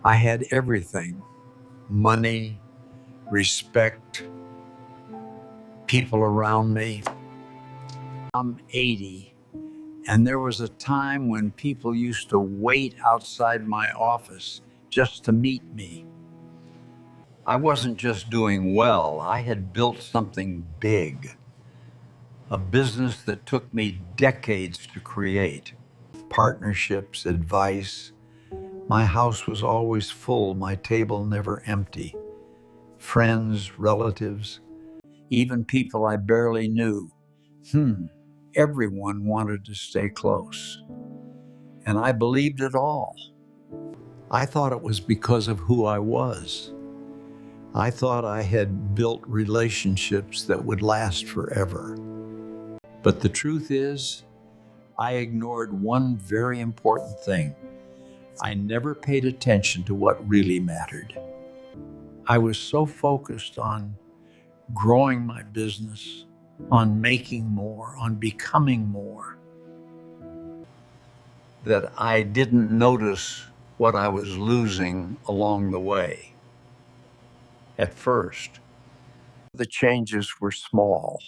I had everything: money, respect, people around me. I'm 80, and there was a time when people used to wait outside my office just to meet me. I wasn't just doing well, I had built something big, a business that took me decades to create. Partnerships, advice. My house was always full, my table never empty. Friends, relatives, even people I barely knew. Everyone wanted to stay close. And I believed it all. I thought it was because of who I was. I thought I had built relationships that would last forever. But the truth is, I ignored one very important thing. I never paid attention to what really mattered. I was so focused on growing my business, on making more, on becoming more, that I didn't notice what I was losing along the way. At first, the changes were small,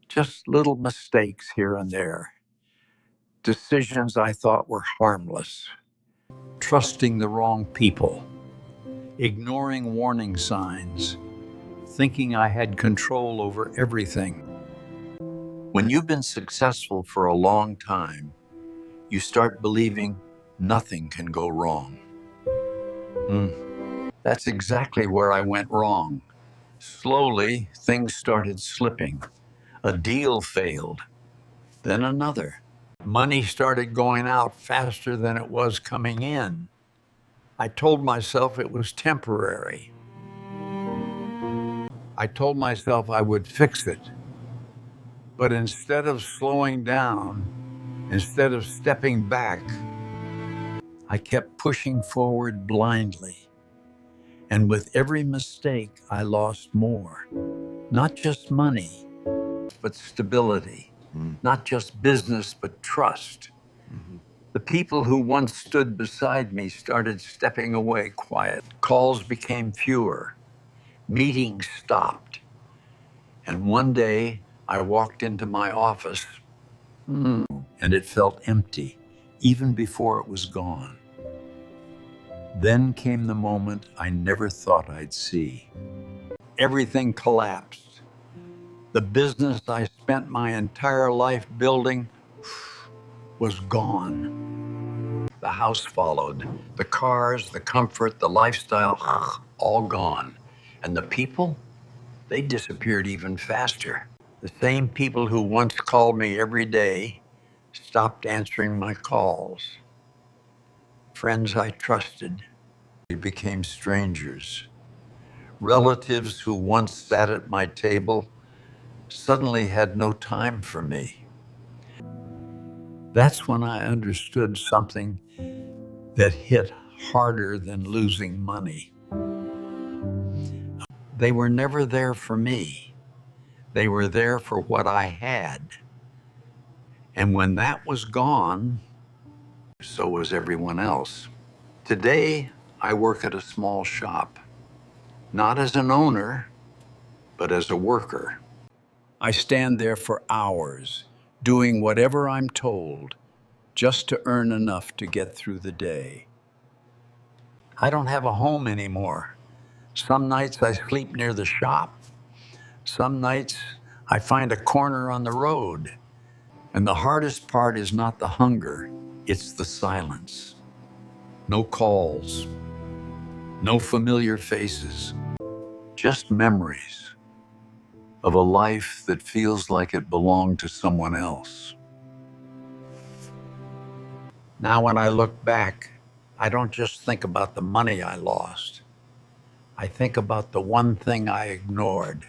just little mistakes here and there, decisions I thought were harmless, trusting the wrong people, ignoring warning signs, thinking I had control over everything. When you've been successful for a long time, you start believing nothing can go wrong. That's exactly where I went wrong. Slowly, things started slipping. A deal failed, then another. Money started going out faster than it was coming in. I told myself it was temporary. I told myself I would fix it. But instead of slowing down, instead of stepping back, I kept pushing forward blindly. And with every mistake, I lost more. Not just money, but stability. Not just business, but trust. The people who once stood beside me started stepping away quiet. Calls became fewer. Meetings stopped. And one day, I walked into my office, and it felt empty, even before it was gone. Then came the moment I never thought I'd see. Everything collapsed. The business I spent my entire life building was gone. The house followed. The cars, the comfort, the lifestyle, all gone. And the people, they disappeared even faster. The same people who once called me every day stopped answering my calls. Friends I trusted became strangers. Relatives who once sat at my table suddenly had no time for me. That's when I understood something that hit harder than losing money. They were never there for me. They were there for what I had. And when that was gone, so was everyone else. Today, I work at a small shop, not as an owner, but as a worker. I stand there for hours, doing whatever I'm told, just to earn enough to get through the day. I don't have a home anymore. Some nights I sleep near the shop. Some nights I find a corner on the road. And the hardest part is not the hunger, it's the silence. No calls, no familiar faces, just memories of a life that feels like it belonged to someone else. Now, when I look back, I don't just think about the money I lost. I think about the one thing I ignored.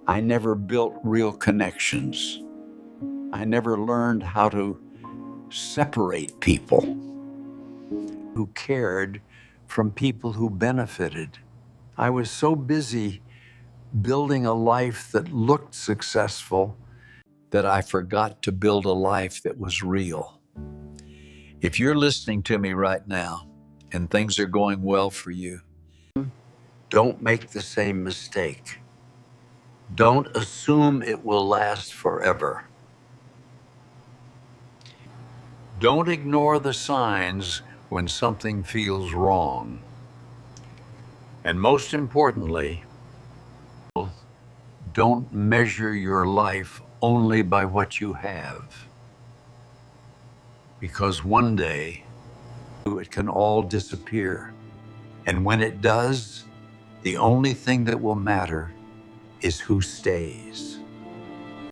I never built real connections. I never learned how to separate people who cared from people who benefited. I was so busy building a life that looked successful that I forgot to build a life that was real. If you're listening to me right now and things are going well for you, don't make the same mistake. Don't assume it will last forever. Don't ignore the signs when something feels wrong. And most importantly, don't measure your life only by what you have. Because one day, it can all disappear. And when it does, the only thing that will matter is who stays.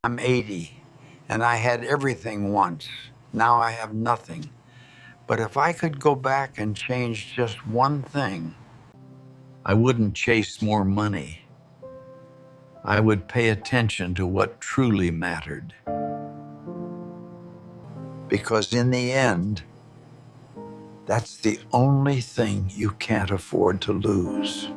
I'm 80, and I had everything once. Now I have nothing. But if I could go back and change just one thing, I wouldn't chase more money. I would pay attention to what truly mattered. Because in the end, that's the only thing you can't afford to lose.